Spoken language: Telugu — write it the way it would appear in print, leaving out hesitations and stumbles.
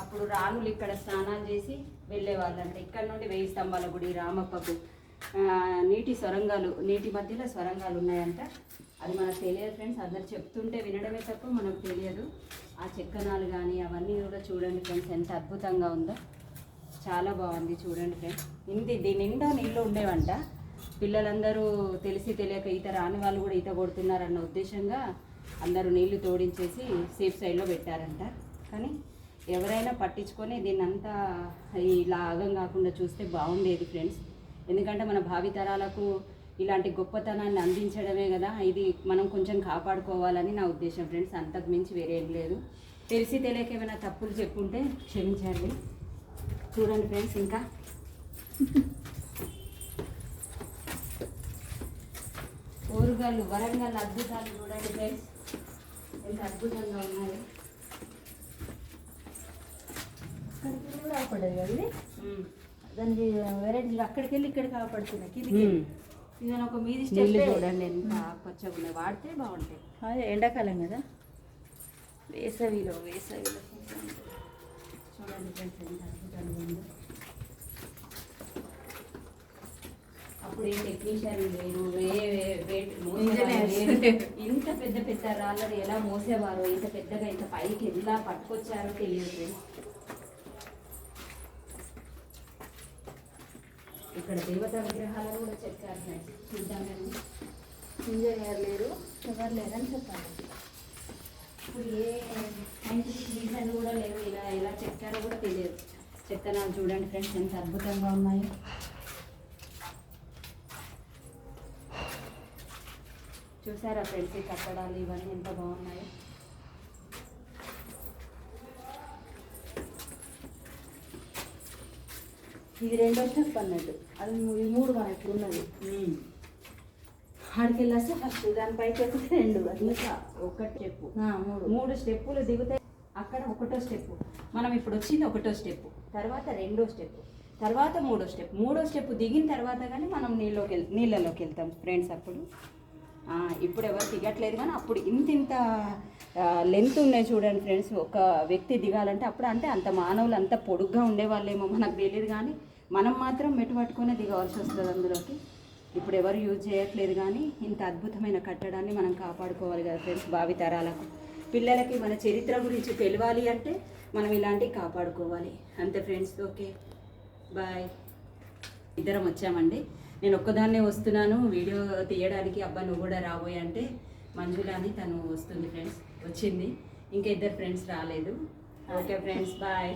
అప్పుడు రాణులు ఇక్కడ స్నానాలు చేసి వెళ్ళేవాళ్ళంట. ఇక్కడ నుండి 1000 స్తంభాల గుడి రామప్పకు నీటి సొరంగాలు, నీటి మధ్యలో సొరంగాలు ఉన్నాయంట. అది మనకు తెలియదు ఫ్రెండ్స్, అందరు చెప్తుంటే వినడమే తప్ప మనకు తెలియదు. ఆ చెక్కనాలు కానీ అవన్నీ కూడా చూడండి ఫ్రెండ్స్, ఎంత అద్భుతంగా ఉందో, చాలా బాగుంది చూడండి ఫ్రెండ్స్. దీని నిండా నీళ్ళు ఉండేవంట. పిల్లలందరూ తెలిసి తెలియక ఈత రాని వాళ్ళు కూడా ఈత కొడుతున్నారన్న ఉద్దేశంగా అందరూ నీళ్లు తోడించేసి సేఫ్ సైడ్లో పెట్టారంట. కానీ ఎవరైనా పట్టించుకొని దీన్ని అంతా ఇలా ఆగం కాకుండా చూస్తే బాగుండేది ఫ్రెండ్స్. ఎందుకంటే మన భావితరాలకు ఇలాంటి గొప్పతనాన్ని అందించడమే కదా, ఇది మనం కొంచెం కాపాడుకోవాలని నా ఉద్దేశం ఫ్రెండ్స్. అంతకు మించి వేరే ఏం లేదు. తెలిసి తెలియక ఏమైనా తప్పులు చెప్పుంటే క్షమించండి. చూడండి ఫ్రెండ్స్, ఇంకా ఓరుగల్లు వరంగల్ అద్భుతాలు చూడండి ఫ్రెండ్స్, ఎంత అద్భుతంగా ఉన్నాయి. అక్కడికి కూడా కాపాడదు కదా దానికి వెరైటీలు అక్కడికి వెళ్ళి ఇక్కడ కాపాడుతున్నాయి. ఇదని ఒక మీది నీళ్ళు చూడండి ఎంత పచ్చగా ఉన్నాయి, వాడితే బాగుంటాయి. అదే ఎండాకాలం కదా, వేసవిలో చూడండి ఫ్రెండ్స్ ఎంత అద్భుతంగా ఉందో. అప్పుడు ఏ టెక్నీషియన్ లేరు, ఇంత పెద్ద పెద్ద రాళ్ళని ఎలా మోసేవారో, ఇంత పెద్దగా ఇంత పైకి ఎలా పట్టుకొచ్చారో తెలియదు ఫ్రెండ్స్. ఇక్కడ దేవతా విగ్రహాలను కూడా చెక్కారు ఫ్రెండ్స్, చూద్దామని. ఇంజనీర్ లేరు, ఎవరు లేరని చెప్పాలి. ఇప్పుడు ఏ సైంటిఫిక్ రీజన్ కూడా లేవు, ఇలా ఎలా చెక్కారో కూడా తెలియదు. చెక్కనాలు చూడండి ఫ్రెండ్స్ ఎంత అద్భుతంగా ఉన్నాయో. చూసారా ఫ్రెండ్స్ ఈ కట్టడాలు ఇవన్నీ ఎంత బాగున్నాయో. ఇది 2వ స్టెప్ అన్నట్టు, అది 3 మనకి ఉన్నది. ఆడికి వెళ్ళేస్తే ఫస్ట్ దానిపైకి ఎక్కితే 2, ఇంకా 1 స్టెప్ 3 స్టెప్పులు దిగుతాయి. అక్కడ 1వ స్టెప్, మనం ఇప్పుడు వచ్చింది 1వ స్టెప్, తర్వాత 2వ స్టెప్, తర్వాత 3వ స్టెప్. 3వ స్టెప్ దిగిన తర్వాత కానీ మనం నీళ్ళలోకి వెళ్తాం ఫ్రెండ్స్. అప్పుడు ఇప్పుడు ఎవరు దిగట్లేదు, కానీ అప్పుడు ఇంత లెంత్ ఉన్నాయి చూడండి ఫ్రెండ్స్. ఒక వ్యక్తి దిగాలంటే అప్పుడు అంటే అంత మానవులు అంత పొడుగ్గా ఉండేవాళ్ళేమో మనకు తెలియదు, కానీ మనం మాత్రం మెట్టు పట్టుకునే దిగవలసి వస్తుంది అందులోకి. ఇప్పుడు ఎవరు యూజ్ చేయట్లేదు, కానీ ఇంత అద్భుతమైన కట్టడాన్ని మనం కాపాడుకోవాలి కదా ఫ్రెండ్స్. భావితరాలకు పిల్లలకి మన చరిత్ర గురించి తెలియాలి అంటే మనం ఇలాంటివి కాపాడుకోవాలి అంతే ఫ్రెండ్స్. Okay bye. ఇద్దరం వచ్చామండి, నేను ఒక్కదాన్నే వస్తున్నాను వీడియో తీయడానికి. అబ్బా నువ్వు కూడా రాబోయే అంటే మంజుల అని తను వస్తుంది ఫ్రెండ్స్, వచ్చింది. ఇంకా 2 ఫ్రెండ్స్ రాలేదు. Okay friends bye.